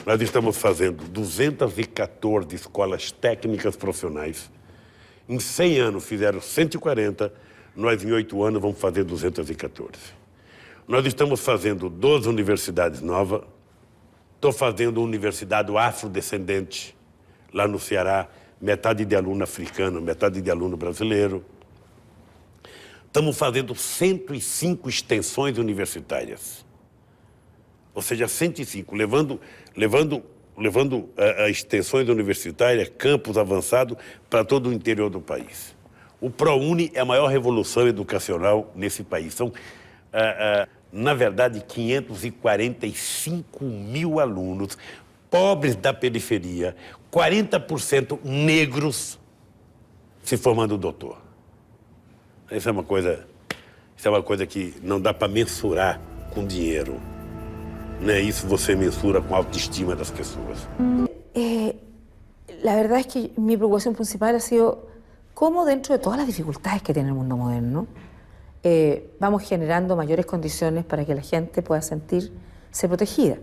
Nós estamos fazendo 214 escolas técnicas profissionais. Em 100 anos fizeram 140, nós em 8 anos vamos fazer 214. Nós estamos fazendo 12 universidades novas. Estou fazendo uma universidade afrodescendente lá no Ceará, metade de aluno africano, metade de aluno brasileiro. Estamos fazendo 105 extensões universitárias. Ou seja, 105, levando extensões universitárias, campus avançados para todo o interior do país. O ProUni é a maior revolução educacional nesse país. São, na verdade, 545 mil alunos, pobres da periferia, 40% negros, se formando doutor. Isso é uma coisa que não dá para mensurar com dinheiro. Não é isso você mensura con autoestima de las pessoas. La verdad es que mi preocupación principal ha sido cómo dentro de todas las dificultades que tiene el mundo moderno vamos generando mayores condiciones para que la gente pueda sentirse protegida.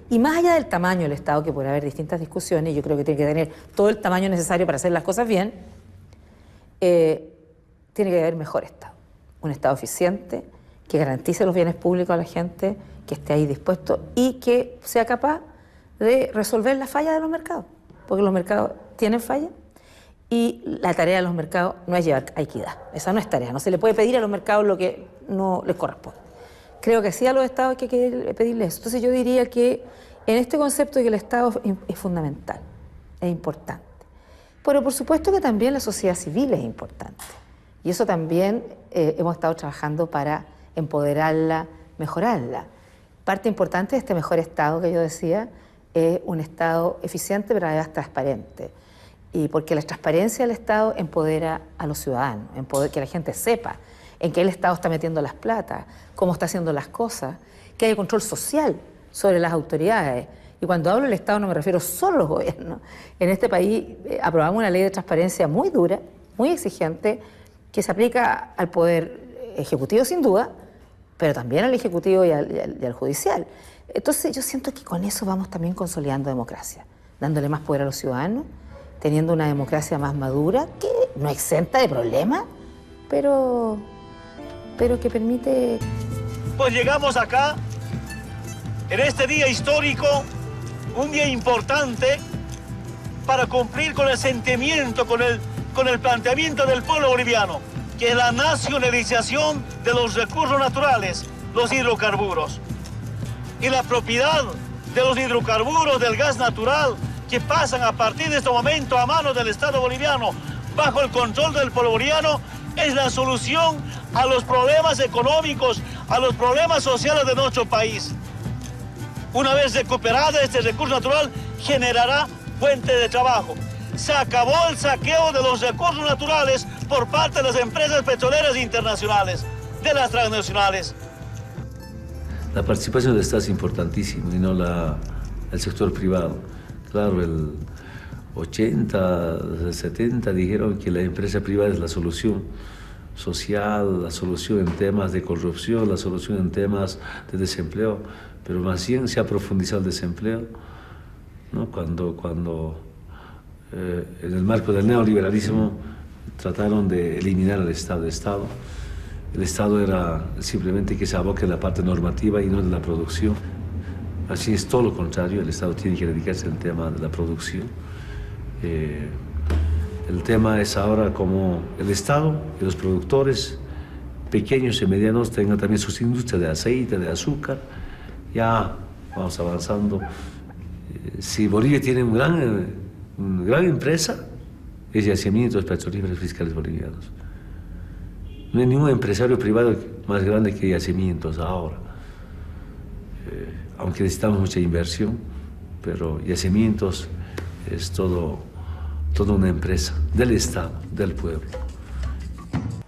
Y más allá del tamaño del Estado, que puede haber distintas discusiones, yo creo que tiene que tener todo el tamaño necesario para hacer las cosas bien, tiene que haber mejor Estado. Un Estado eficiente, que garantice los bienes públicos a la gente, que esté ahí dispuesto y que sea capaz de resolver las fallas de los mercados. Porque los mercados tienen fallas y la tarea de los mercados no es llevar a equidad. Esa no es tarea. No se le puede pedir a los mercados lo que no les corresponde. Creo que sí a los estados hay que pedirles eso. Entonces yo diría que en este concepto de que el Estado es fundamental, es importante. Pero por supuesto que también la sociedad civil es importante. Y eso también hemos estado trabajando para empoderarla, mejorarla. Parte importante de este mejor Estado que yo decía es un Estado eficiente pero además transparente. Y porque la transparencia del Estado empodera a los ciudadanos, que la gente sepa en qué el Estado está metiendo las platas, cómo está haciendo las cosas, que haya control social sobre las autoridades. Y cuando hablo del Estado no me refiero solo a los gobiernos. En este país aprobamos una ley de transparencia muy dura, muy exigente, que se aplica al Poder Ejecutivo sin duda, pero también al Ejecutivo y al Judicial. Entonces yo siento que con eso vamos también consolidando democracia, dándole más poder a los ciudadanos, teniendo una democracia más madura, que no exenta de problemas, pero que permite... Pues llegamos acá, en este día histórico, un día importante para cumplir con el sentimiento, con el planteamiento del pueblo boliviano, que es la nacionalización de los recursos naturales, los hidrocarburos. Y la propiedad de los hidrocarburos, del gas natural, que pasan a partir de este momento a manos del Estado boliviano, bajo el control del pueblo boliviano, es la solución a los problemas económicos, a los problemas sociales de nuestro país. Una vez recuperado este recurso natural, generará fuentes de trabajo. Se acabó el saqueo de los recursos naturales por parte de las empresas petroleras internacionales, de las transnacionales. La participación del Estado es importantísima y no el sector privado. Claro, el 80, 70 dijeron que la empresa privada es la solución social, la solución en temas de corrupción, la solución en temas de desempleo, pero más bien se ha profundizado el desempleo, ¿no? Cuando en el marco del neoliberalismo trataron de eliminar al Estado del Estado. El Estado era simplemente que se aboque en la parte normativa y no de la producción. Así es todo lo contrario, el Estado tiene que dedicarse al tema de la producción. El tema es ahora como el Estado y los productores pequeños y medianos tengan también sus industrias de aceite, de azúcar. Ya vamos avanzando. Si Bolivia tiene una gran empresa, es Yacimientos Petrolíferos Fiscales Bolivianos. No hay ningún empresario privado más grande que Yacimientos ahora. Aunque necesitamos mucha inversión, pero Yacimientos es toda una empresa del Estado, del pueblo.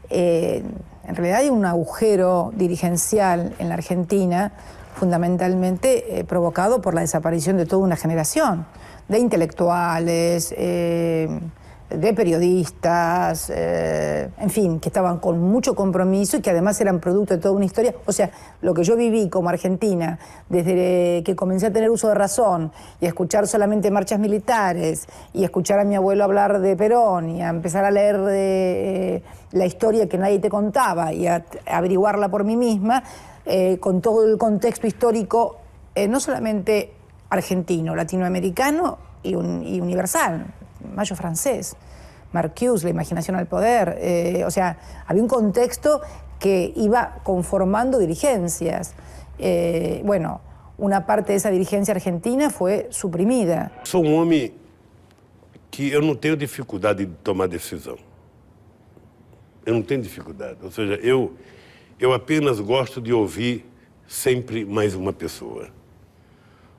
En realidad hay un agujero dirigencial en la Argentina, fundamentalmente provocado por la desaparición de toda una generación de intelectuales, de periodistas, en fin, que estaban con mucho compromiso y que además eran producto de toda una historia. O sea, lo que yo viví como argentina, desde que comencé a tener uso de razón y a escuchar solamente marchas militares y a escuchar a mi abuelo hablar de Perón y a empezar a leer la historia que nadie te contaba y a averiguarla por mí misma, con todo el contexto histórico, no solamente argentino, latinoamericano y universal. Mayo francés, Marcuse, la imaginación al poder. O sea, había un contexto que iba conformando dirigencias. Bueno, una parte de esa dirigencia argentina fue suprimida. Sou homem que eu não tenho dificuldade de tomar decisão. Eu não tenho dificuldade. Ou seja, eu apenas gosto de ouvir sempre mais uma pessoa.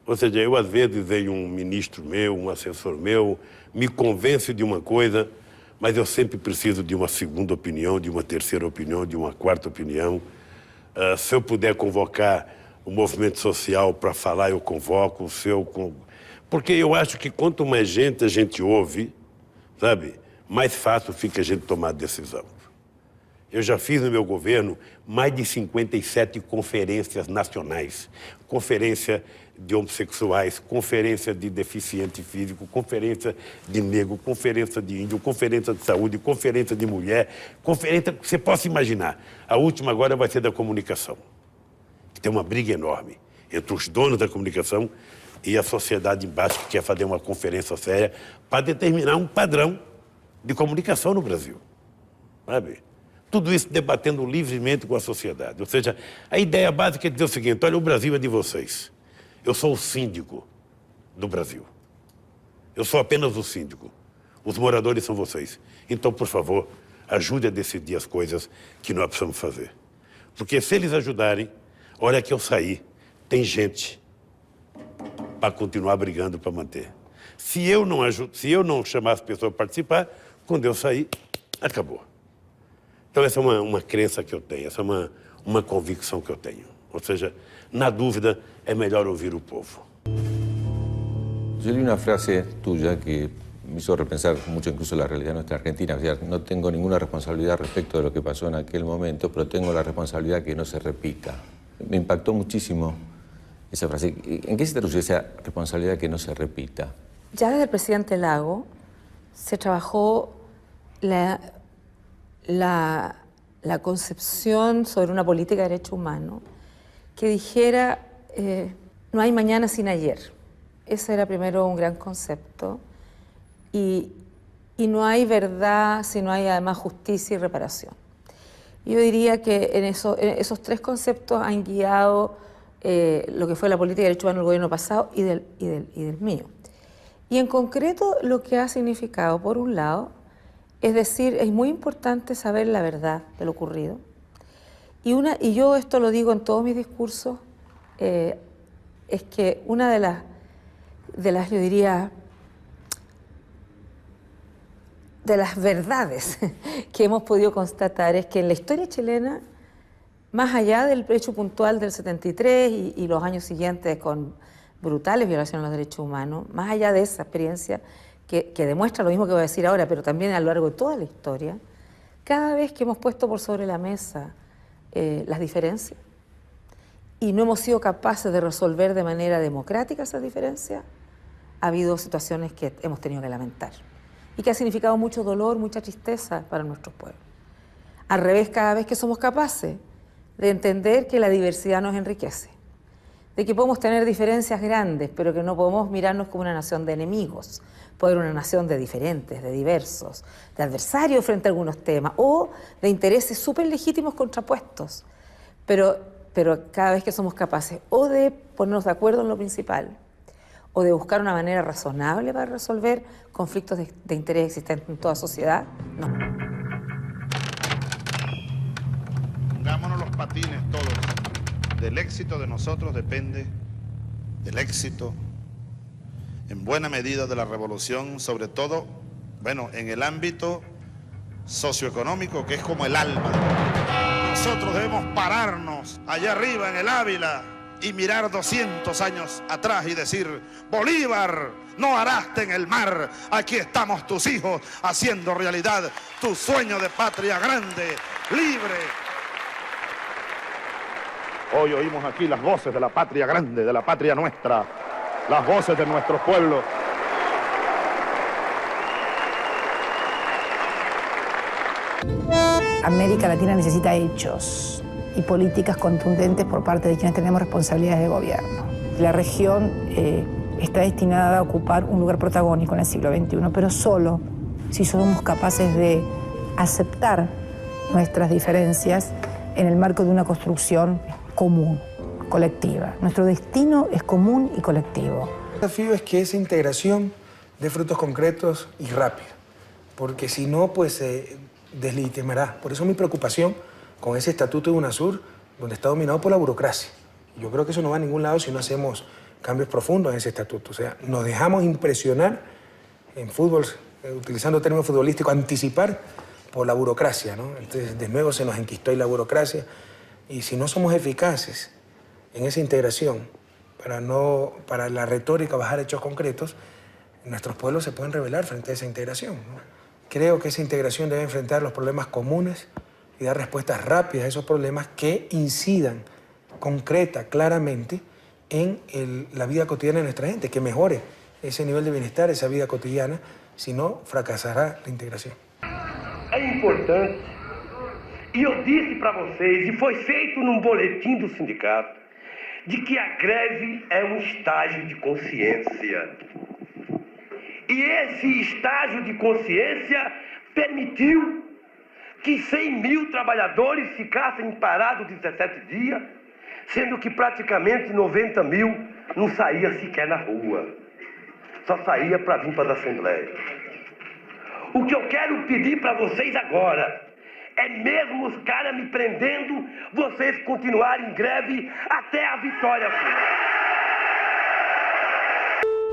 Ou seja, eu às vezes vejo um ministro meu, um assessor meu, me convence de uma coisa, mas eu sempre preciso de uma segunda opinião, de uma terceira opinião, de uma quarta opinião. Se eu puder convocar o movimento social para falar, eu convoco. Porque eu acho que quanto mais gente a gente ouve, sabe, mais fácil fica a gente tomar decisão. Eu já fiz no meu governo mais de 57 conferências nacionais. Conferência de homossexuais, conferência de deficiente físico, conferência de negro, conferência de índio, conferência de saúde, conferência de mulher, conferência que você possa imaginar. A última agora vai ser da comunicação. Tem uma briga enorme entre os donos da comunicação e a sociedade embaixo que quer fazer uma conferência séria para determinar um padrão de comunicação no Brasil. Sabe? Tudo isso debatendo livremente com a sociedade. Ou seja, a ideia básica é dizer o seguinte: olha, o Brasil é de vocês. Eu sou o síndico do Brasil. Eu sou apenas o síndico. Os moradores são vocês. Então, por favor, ajude a decidir as coisas que nós precisamos fazer. Porque se eles ajudarem, olha que eu saí, tem gente para continuar brigando para manter. Se eu não chamar as pessoas para participar, quando eu sair, acabou. Então essa é uma crença que eu tenho, essa é uma convicção que eu tenho. Ou seja, na dúvida, é melhor ouvir o povo. Yo leí una frase tuya que me hizo repensar mucho incluso la realidad nuestra Argentina. O sea, no tengo ninguna responsabilidad respecto de lo que pasó en aquel momento, pero tengo la responsabilidad que no se repita. Me impactó muchísimo esa frase. ¿En qué se traduce esa responsabilidad que no se repita? Ya desde el presidente Lago se trabajó la concepción sobre una política de derechos humanos que dijera no hay mañana sin ayer. Ese era primero un gran concepto. Y no hay verdad si no hay además justicia y reparación. Yo diría que en esos tres conceptos han guiado lo que fue la política de derechos humanos del gobierno pasado y del mío. Y en concreto lo que ha significado, por un lado, es decir, es muy importante saber la verdad de lo ocurrido. Y yo esto lo digo en todos mis discursos, es que una de las, yo diría, de las verdades que hemos podido constatar es que en la historia chilena, más allá del hecho puntual del 73 y los años siguientes con brutales violaciones a los derechos humanos, más allá de esa experiencia que demuestra lo mismo que voy a decir ahora, pero también a lo largo de toda la historia, cada vez que hemos puesto por sobre la mesa las diferencias y no hemos sido capaces de resolver de manera democrática esas diferencias, ha habido situaciones que hemos tenido que lamentar y que ha significado mucho dolor, mucha tristeza para nuestros pueblos. Al revés, cada vez que somos capaces de entender que la diversidad nos enriquece, de que podemos tener diferencias grandes, pero que no podemos mirarnos como una nación de enemigos, poder una nación de diferentes, de diversos, de adversarios frente a algunos temas o de intereses súper legítimos contrapuestos. Pero cada vez que somos capaces o de ponernos de acuerdo en lo principal o de buscar una manera razonable para resolver conflictos de interés existentes en toda sociedad, no. Pongámonos los patines todos. Del éxito de nosotros depende del éxito, en buena medida, de la revolución, sobre todo, bueno, en el ámbito socioeconómico, que es como el alma. Nosotros debemos pararnos allá arriba en el Ávila y mirar 200 años atrás y decir: Bolívar, no araste en el mar, aquí estamos tus hijos haciendo realidad tu sueño de patria grande, libre. Hoy oímos aquí las voces de la patria grande, de la patria nuestra, las voces de nuestro pueblo. América Latina necesita hechos y políticas contundentes por parte de quienes tenemos responsabilidades de gobierno. La región está destinada a ocupar un lugar protagónico en el siglo XXI, pero solo si somos capaces de aceptar nuestras diferencias en el marco de una construcción común, colectiva. Nuestro destino es común y colectivo. El desafío es que esa integración dé frutos concretos y rápido, porque si no, pues se deslegitimará. Por eso mi preocupación con ese estatuto de UNASUR, donde está dominado por la burocracia. Yo creo que eso no va a ningún lado si no hacemos cambios profundos en ese estatuto. O sea, nos dejamos impresionar en fútbol, utilizando términos futbolísticos, anticipar por la burocracia, ¿no? Entonces, de nuevo se nos enquistó ahí la burocracia. Y si no somos eficaces en esa integración, para la retórica bajar hechos concretos, nuestros pueblos se pueden rebelar frente a esa integración, ¿no? Creo que esa integración debe enfrentar los problemas comunes y dar respuestas rápidas a esos problemas que incidan concreta, claramente, en la vida cotidiana de nuestra gente, que mejore esse nível de bienestar, essa vida cotidiana, senão fracassará a integração. É importante, e eu disse para vocês, e foi feito num boletim do sindicato, de que a greve é um estágio de consciência. E esse estágio de consciência permitiu que 100 mil trabalhadores ficassem parados 17 dias, sendo que praticamente 90 mil não saía sequer na rua. Só saía para vir para as assembleias. O que eu quero pedir para vocês agora é, mesmo os caras me prendendo, vocês continuarem em greve até a vitória.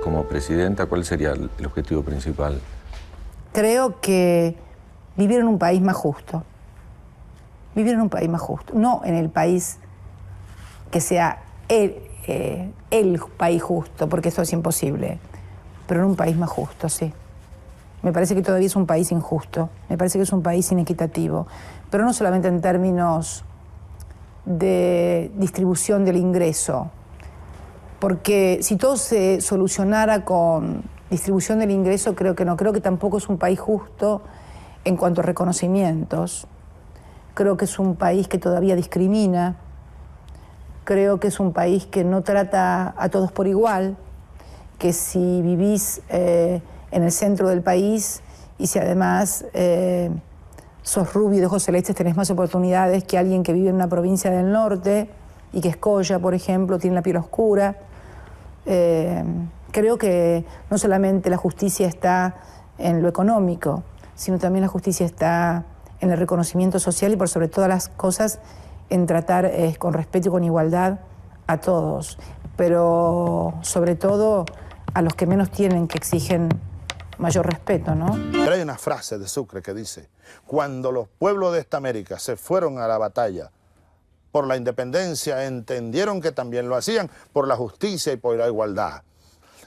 Como presidenta, ¿cuál sería el objetivo principal? Creo que vivir en un país más justo. Vivir en un país más justo. No en el país que sea el país justo, porque eso es imposible. Pero en un país más justo, sí. Me parece que todavía es un país injusto. Me parece que es un país inequitativo. Pero no solamente en términos de distribución del ingreso. Porque si todo se solucionara con distribución del ingreso, creo que tampoco es un país justo en cuanto a reconocimientos. Creo que es un país que todavía discrimina. Creo que es un país que no trata a todos por igual, que si vivís en el centro del país y si además sos rubio de ojos celestes tenés más oportunidades que alguien que vive en una provincia del norte y que es colla, por ejemplo, tiene la piel oscura. Creo que no solamente la justicia está en lo económico, sino también la justicia está en el reconocimiento social y por sobre todas las cosas en tratar con respeto y con igualdad a todos, pero sobre todo a los que menos tienen, que exigen mayor respeto, ¿no? Pero hay una frase de Sucre que dice: cuando los pueblos de esta América se fueron a la batalla por la independencia, entendieron que también lo hacían por la justicia y por la igualdad.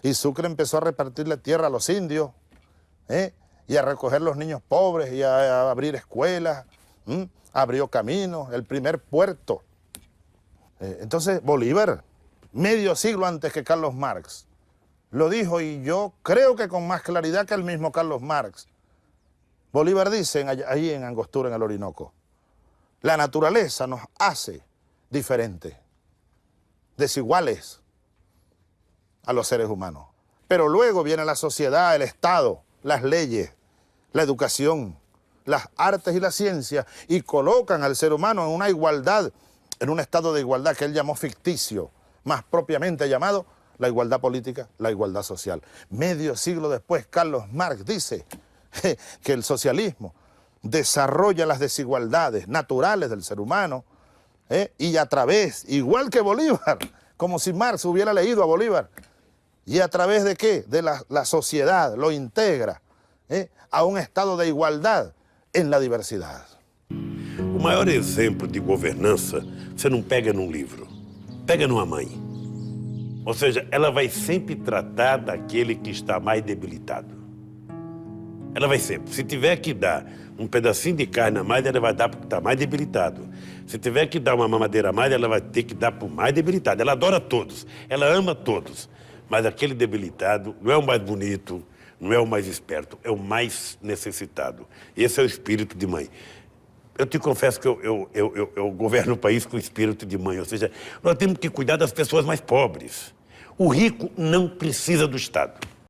Y Sucre empezó a repartirle tierra a los indios, y a recoger los niños pobres y a abrir escuelas, abrió caminos, el primer puerto. Entonces Bolívar, medio siglo antes que Carlos Marx, lo dijo, y yo creo que con más claridad que el mismo Carlos Marx. Bolívar dice ahí en Angostura, en el Orinoco: la naturaleza nos hace diferentes, desiguales a los seres humanos. Pero luego viene la sociedad, el Estado, las leyes, la educación, las artes y la ciencia, y colocan al ser humano en una igualdad, en un estado de igualdad que él llamó ficticio, más propiamente llamado la igualdad política, la igualdad social. Medio siglo después, Carlos Marx dice que el socialismo desarrolla las desigualdades naturales del ser humano, y a través, igual que Bolívar, como si Marx hubiera leído a Bolívar, y a través de ¿qué? De la sociedad, lo integra a un estado de igualdad en la diversidad. O maior exemplo de governança você não pega num livro, Pega numa mãe. Ou seja, ela vai sempre tratar daquele que está mais debilitado. Ela vai sempre. Se tiver que dar um pedacinho de carne a mais, ela vai dar porque está mais debilitado. Se tiver que dar uma mamadeira a mais, ela vai ter que dar para o mais debilitado. Ela adora todos, ela ama todos. Mas aquele debilitado não é o mais bonito, não é o mais esperto, é o mais necessitado. Esse é o espírito de mãe. Eu te confesso que eu governo o país com o espírito de mãe. Ou seja, nós temos que cuidar das pessoas mais pobres. O rico não precisa do Estado.